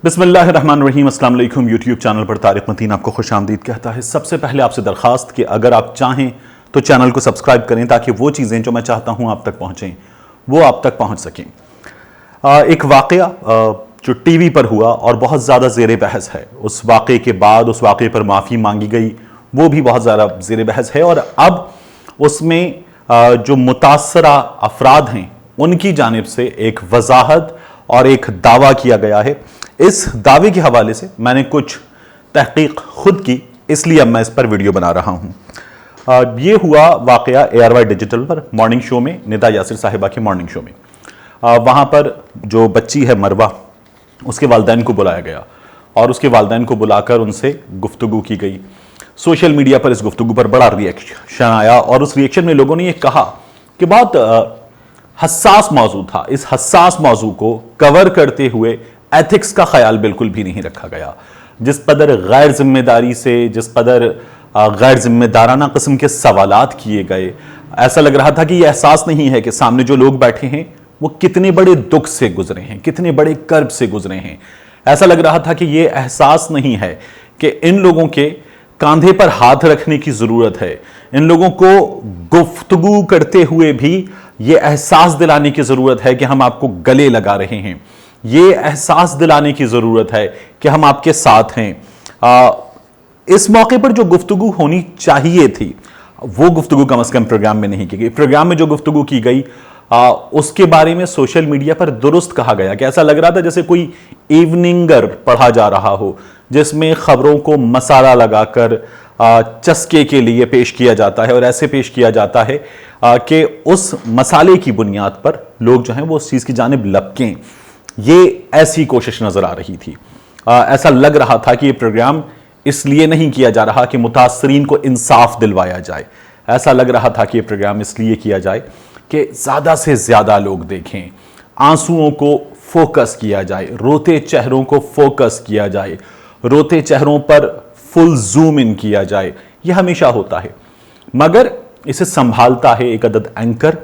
بسم اللہ الرحمن الرحیم۔ السلام علیکم۔ یوٹیوب چینل پر طارق متین آپ کو خوش آمدید کہتا ہے۔ سب سے پہلے آپ سے درخواست کہ اگر آپ چاہیں تو چینل کو سبسکرائب کریں تاکہ وہ چیزیں جو میں چاہتا ہوں آپ تک پہنچیں وہ آپ تک پہنچ سکیں۔ ایک واقعہ جو ٹی وی پر ہوا اور بہت زیادہ زیر بحث ہے، اس واقعے کے بعد اس واقعے پر معافی مانگی گئی، وہ بھی بہت زیادہ زیر بحث ہے، اور اب اس میں جو متاثرہ افراد ہیں ان کی جانب سے ایک وضاحت اور ایک دعویٰ کیا گیا ہے۔ اس دعوے کے حوالے سے میں نے کچھ تحقیق خود کی، اس لیے اب میں اس پر ویڈیو بنا رہا ہوں۔ یہ ہوا واقعہ ARY ڈیجیٹل پر مارننگ شو میں، ندا یاسر صاحبہ کے مارننگ شو میں۔ وہاں پر جو بچی ہے مروہ، اس کے والدین کو بلایا گیا اور اس کے والدین کو بلا کر ان سے گفتگو کی گئی۔ سوشل میڈیا پر اس گفتگو پر بڑا ریئیکشن آیا اور اس ریئیکشن میں لوگوں نے یہ کہا کہ بہت حساس موضوع تھا، اس حساس موضوع کو کور کرتے ہوئے ایتھکس کا خیال بالکل بھی نہیں رکھا گیا۔ جس قدر غیر ذمہ داری سے، جس قدر غیر ذمہ دارانہ قسم کے سوالات کیے گئے، ایسا لگ رہا تھا کہ یہ احساس نہیں ہے کہ سامنے جو لوگ بیٹھے ہیں وہ کتنے بڑے دکھ سے گزرے ہیں، کتنے بڑے کرب سے گزرے ہیں۔ ایسا لگ رہا تھا کہ یہ احساس نہیں ہے کہ ان لوگوں کے کاندھے پر ہاتھ رکھنے کی ضرورت ہے، ان لوگوں کو گفتگو کرتے ہوئے بھی یہ احساس دلانے کی ضرورت ہے کہ ہم آپ کو گلے لگا رہے ہیں، یہ احساس دلانے کی ضرورت ہے کہ ہم آپ کے ساتھ ہیں۔ اس موقع پر جو گفتگو ہونی چاہیے تھی وہ گفتگو کم از کم پروگرام میں نہیں کی گئی۔ پروگرام میں جو گفتگو کی گئی اس کے بارے میں سوشل میڈیا پر درست کہا گیا کہ ایسا لگ رہا تھا جیسے کوئی ایوننگر پڑھا جا رہا ہو، جس میں خبروں کو مسالہ لگا کر چسکے کے لیے پیش کیا جاتا ہے، اور ایسے پیش کیا جاتا ہے کہ اس مسالے کی بنیاد پر لوگ جو ہیں وہ اس چیز کی جانب لپکیں۔ یہ ایسی کوشش نظر آ رہی تھی۔ ایسا لگ رہا تھا کہ یہ پروگرام اس لیے نہیں کیا جا رہا کہ متاثرین کو انصاف دلوایا جائے، ایسا لگ رہا تھا کہ یہ پروگرام اس لیے کیا جائے کہ زیادہ سے زیادہ لوگ دیکھیں، آنسوؤں کو فوکس کیا جائے، روتے چہروں کو فوکس کیا جائے، روتے چہروں پر فل زوم ان کیا جائے۔ یہ ہمیشہ ہوتا ہے، مگر اسے سنبھالتا ہے ایک عدد اینکر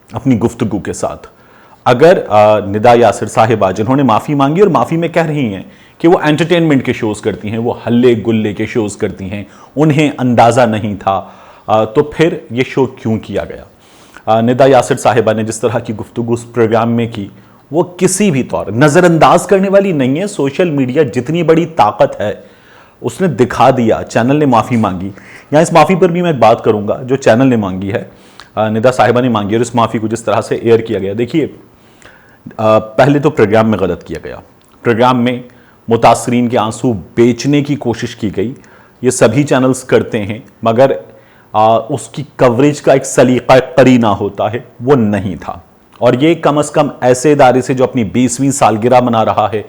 اپنی گفتگو کے ساتھ۔ اگر ندا یاسر صاحبہ جنہوں نے معافی مانگی اور معافی میں کہہ رہی ہیں کہ وہ انٹرٹینمنٹ کے شوز کرتی ہیں، وہ ہلے گلے کے شوز کرتی ہیں، انہیں اندازہ نہیں تھا، تو پھر یہ شو کیوں کیا گیا؟ ندا یاسر صاحبہ نے جس طرح کی گفتگو اس پروگرام میں کی وہ کسی بھی طور نظر انداز کرنے والی نہیں ہے۔ سوشل میڈیا جتنی بڑی طاقت ہے اس نے دکھا دیا۔ چینل نے معافی مانگی، یہاں اس معافی پر بھی میں ایک بات کروں گا جو چینل نے مانگی ہے، ندا صاحبہ نے مانگی، اور اس معافی کو جس طرح سے ایئر کیا گیا۔ دیکھیے، پہلے تو پروگرام میں غلط کیا گیا، پروگرام میں متاثرین کے آنسو بیچنے کی کوشش کی گئی۔ یہ سبھی چینلز کرتے ہیں، مگر اس کی کوریج کا ایک سلیقہ قرینہ ہوتا ہے، وہ نہیں تھا۔ اور یہ کم از کم ایسے ادارے سے جو اپنی 20ویں سالگرہ منا رہا ہے،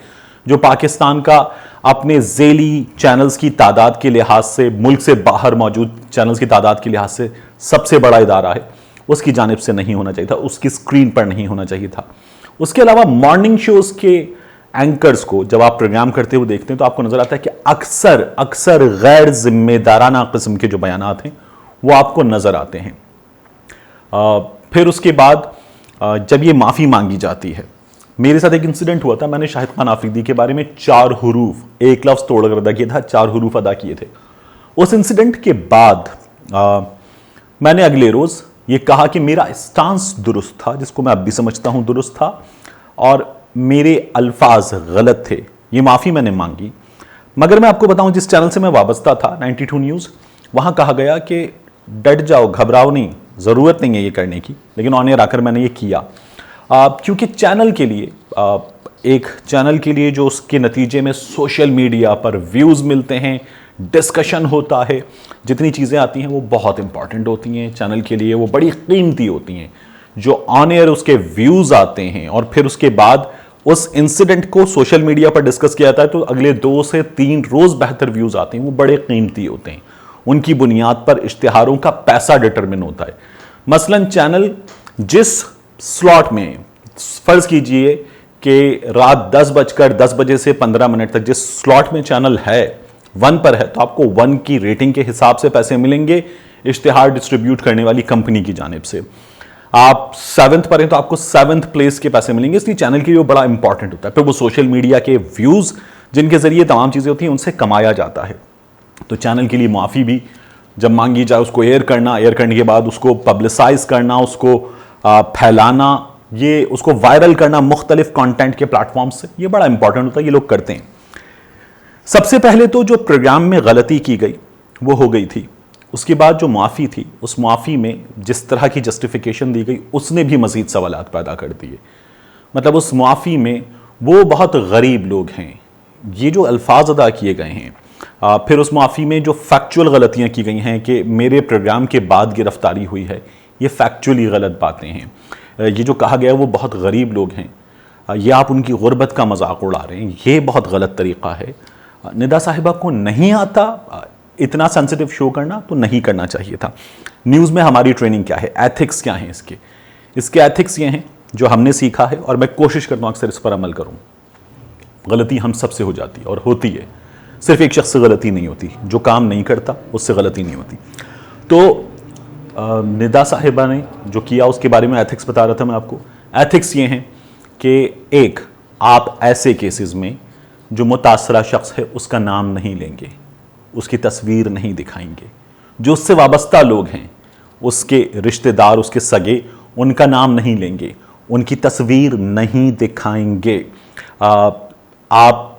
جو پاکستان کا اپنے ذیلی چینلز کی تعداد کے لحاظ سے ملک سے باہر موجود چینلز کی تعداد کے لحاظ سے سب سے بڑا ادارہ ہے، اس کی جانب سے نہیں ہونا چاہیے تھا، اس کی سکرین پر نہیں ہونا چاہیے تھا۔ اس کے علاوہ مارننگ شوز کے اینکرز کو جب آپ پروگرام کرتے ہوئے دیکھتے ہیں تو آپ کو نظر آتا ہے کہ اکثر غیر ذمہ دارانہ قسم کے جو بیانات ہیں وہ آپ کو نظر آتے ہیں۔ پھر اس کے بعد جب یہ معافی مانگی جاتی ہے، میرے ساتھ ایک انسیڈنٹ ہوا تھا، میں نے شاہد خان آفریدی کے بارے میں 4 حروف ایک لفظ توڑ کر ادا کیا تھا، 4 حروف ادا کیے تھے۔ اس انسیڈنٹ کے بعد میں نے اگلے روز یہ کہا کہ میرا اسٹانس درست تھا، جس کو میں اب بھی سمجھتا ہوں درست تھا، اور میرے الفاظ غلط تھے۔ یہ معافی میں نے مانگی، مگر میں آپ کو بتاؤں جس چینل سے میں وابستہ تھا 92 نیوز، وہاں کہا گیا کہ ڈٹ جاؤ، گھبراؤ نہیں، ضرورت نہیں ہے یہ کرنے کی، لیکن آن ایئر آ کر میں نے یہ کیا کیونکہ چینل کے لیے، ایک چینل کے لیے جو اس کے نتیجے میں سوشل میڈیا پر ویوز ملتے ہیں، ڈسکشن ہوتا ہے، جتنی چیزیں آتی ہیں وہ بہت امپورٹنٹ ہوتی ہیں چینل کے لیے، وہ بڑی قیمتی ہوتی ہیں۔ جو آن ایئر اس کے ویوز آتے ہیں اور پھر اس کے بعد اس انسیڈنٹ کو سوشل میڈیا پر ڈسکس کیا جاتا ہے تو اگلے 2 سے 3 روز بہتر ویوز آتے ہیں، وہ بڑے قیمتی ہوتے ہیں۔ ان کی بنیاد پر اشتہاروں کا پیسہ ڈٹرمن ہوتا ہے۔ مثلاً چینل جس سلاٹ میں، فرض کیجئے کہ رات 10:10 بجے سے 15 منٹ تک جس سلاٹ میں چینل ہے 1 پر ہے، تو آپ کو 1 کی ریٹنگ کے حساب سے پیسے ملیں گے اشتہار ڈسٹریبیوٹ کرنے والی کمپنی کی جانب سے۔ आप 7th पर हैं तो आपको 7th प्लेस के पैसे मिलेंगे, इसलिए चैनल के लिए बड़ा इंपॉर्टेंट होता है। फिर वो सोशल मीडिया के व्यूज़ जिनके ज़रिए तमाम चीज़ें होती हैं उनसे कमाया जाता है। तो चैनल के लिए मुआफ़ी भी जब मांगी जाए, उसको एयर करने के बाद उसको पब्लिसाइज करना, उसको फैलाना, ये उसको वायरल करना मुख्तलिफ कंटेंट के प्लेटफॉर्म से, ये बड़ा इंपॉर्टेंट होता है, ये लोग करते हैं। सबसे पहले तो जो प्रोग्राम में गलती की गई वो हो गई थी, उसके बाद जो मुआफ़ी थी उस मुआफ़ी में जिस तरह की जस्टिफिकेशन दी गई उसने भी मज़ीद सवालात पैदा कर दिए। मतलब उस मुआफ़ी में वो बहुत गरीब लोग हैं, ये जो अल्फाज अदा किए गए हैं, फिर उस मुआफ़ी में जो फैक्चुअल गलतियाँ की गई हैं कि मेरे प्रोग्राम के बाद गिरफ्तारी हुई है, ये फैक्चुअली गलत बातें हैं। ये जो कहा गया वो बहुत गरीब लोग हैं, ये आप उनकी गुर्बत का मजाक उड़ा रहे हैं, ये बहुत गलत तरीक़ा है। निदा साहिबा को नहीं आता इतना सेंसिटिव शो करना, तो नहीं करना चाहिए था। न्यूज़ में हमारी ट्रेनिंग क्या है, एथिक्स क्या हैं इसके एथिक्स ये हैं जो हमने सीखा है और मैं कोशिश करता हूँ अक्सर इस पर अमल करूँ। गलती हम सब से हो जाती है और होती है, सिर्फ एक शख्स से गलती नहीं होती, जो काम नहीं करता उससे गलती नहीं होती। तो निदा साहिबा ने जो किया उसके बारे में एथिक्स बता रहा था मैं आपको। एथिक्स ये हैं कि एक, आप ऐसे केसेस में जो मुतासरा शख्स है उसका नाम नहीं लेंगे, उसकी तस्वीर नहीं दिखाएंगे, जो उससे वाबस्ता लोग हैं, उसके रिश्तेदार, उसके सगे, उनका नाम नहीं लेंगे, उनकी तस्वीर नहीं दिखाएंगे। आप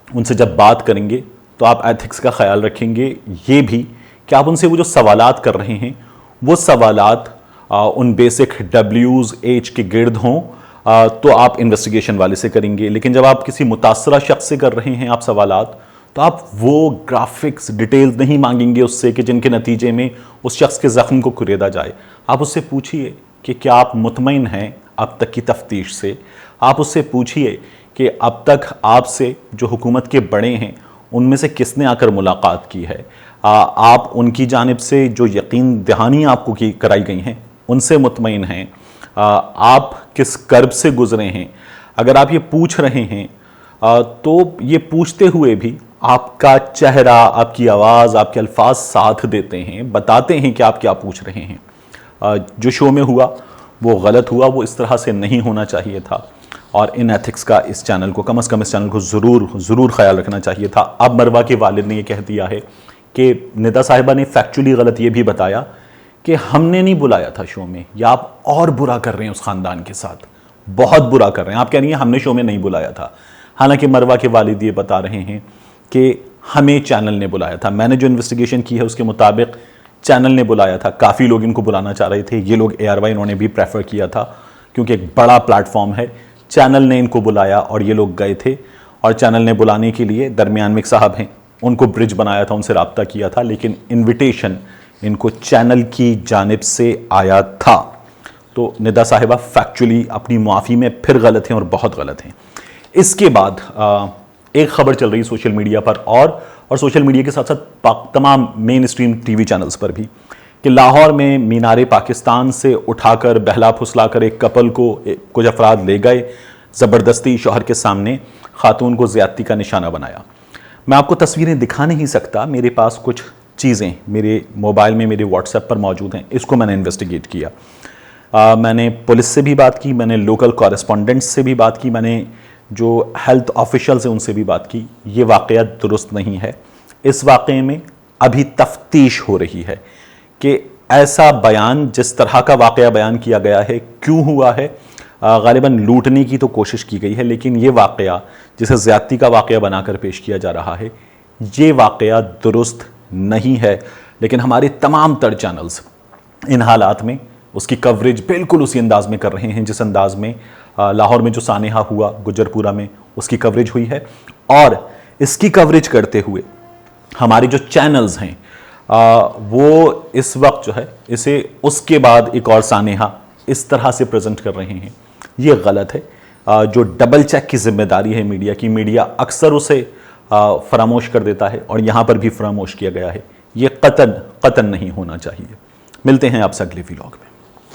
उनसे जब बात करेंगे तो आप एथिक्स का ख्याल रखेंगे ये भी कि आप उनसे वो जो सवालात कर रहे हैं वो सवालात उन बेसिक WH के गिर्द हों, तो आप इन्वेस्टिगेशन वाले से करेंगे। लेकिन जब आप किसी मुतासरा शख्स से कर रहे हैं आप सवालात, तो आप वो ग्राफिक्स डिटेल्स नहीं मांगेंगे उससे कि जिनके नतीजे में उस शख्स के ज़ख्म को कुरेदा जाए। आप उससे पूछिए कि क्या आप मुतमईन हैं अब तक की तफ्तीश से। आप उससे पूछिए कि अब तक आपसे जो हुकूमत के बड़े हैं उनमें से किसने आकर मुलाकात की है। आप उनकी जानिब से जो यकीन दहानी आपको कराई गई हैं उनसे मुतमईन हैं। आप किस कर्ब से गुजरे हैं। अगर आप ये पूछ रहे हैं तो ये पूछते हुए भी आपका चेहरा, आपकी आवाज़, आपके अल्फाज साथ देते हैं, बताते हैं कि आप क्या पूछ रहे हैं। जो शो में हुआ वो गलत हुआ, वो इस तरह से नहीं होना चाहिए था और इन एथिक्स का इस चैनल को, कम से कम इस चैनल को ज़रूर ख्याल रखना चाहिए था। अब मरवा के वालिद ने ये कह दिया है कि निदा साहिबा ने फैक्चुअली गलत ये भी बताया कि हमने नहीं बुलाया था शो में, या आप और बुरा कर रहे हैं उस ख़ानदान के साथ, बहुत बुरा कर रहे हैं। आप कह रही हैं हमने शो में नहीं बुलाया था, हालांकि मरवा के वालिद ये बता रहे हैं कि हमें चैनल ने बुलाया था। मैंने जो इन्वेस्टिगेशन की है उसके मुताबिक चैनल ने बुलाया था। काफ़ी लोग इनको बुलाना चाह रहे थे, ये लोग ARY इन्होंने भी प्रेफर किया था क्योंकि एक बड़ा प्लेटफॉर्म है। चैनल ने इनको बुलाया और ये लोग गए थे, और चैनल ने बुलाने के लिए दरमियान में एक साहब हैं, उनको ब्रिज बनाया था, उनसे रब्ता किया था, लेकिन इन्विटेशन इनको चैनल की जानिब से आया था। तो निदा साहिबा फैक्चुअली अपनी मुआफ़ी में फिर गलत हैं और बहुत गलत हैं। इसके बाद एक खबर चल रही सोशल मीडिया पर और सोशल मीडिया के साथ साथ तमाम मेन स्ट्रीम TV चैनल्स पर भी, कि लाहौर में मीनारे पाकिस्तान से उठाकर बहला फुसलाकर एक कपल को कुछ अफराद ले गए, ज़बरदस्ती शौहर के सामने खातून को ज़्यादती का निशाना बनाया। मैं आपको तस्वीरें दिखा नहीं सकता, मेरे पास कुछ चीज़ें मेरे मोबाइल में, मेरे WhatsApp पर मौजूद हैं। इसको मैंने इन्वेस्टिगेट किया। मैंने पुलिस से भी बात की, मैंने लोकल कॉरेस्पॉन्डेंट्स से भी बात की, मैंने जो हेल्थ ऑफिशियल्स हैं उनसे भी बात की। ये वाक़या दुरुस्त नहीं है। इस वाक़े में अभी तफ्तीश हो रही है कि ऐसा बयान, जिस तरह का वाक़या बयान किया गया है, क्यों हुआ है। गालिबन लूटने की तो कोशिश की गई है, लेकिन ये वाक़या जिसे ज़्यादती का वाक़या बनाकर पेश किया जा रहा है, ये वाक़या दुरुस्त नहीं है। लेकिन हमारे तमाम तर चैनल्स इन हालात में उसकी कवरेज बिल्कुल उसी अंदाज़ में कर रहे हैं जिस अंदाज़ में लाहौर में जो सानेहा हुआ गुजरपुरा में उसकी कवरेज हुई है। और इसकी कवरेज करते हुए हमारे जो चैनल्स हैं वो इस वक्त जो है इसे उसके बाद एक और सानेहा इस तरह से प्रेजेंट कर रहे हैं। ये गलत है। जो डबल चेक की जिम्मेदारी है मीडिया की, मीडिया अक्सर उसे फरामोश कर देता है और यहाँ पर भी फरामोश किया गया है। ये कतन नहीं होना चाहिए। मिलते हैं आपसे अगले व्लॉग में।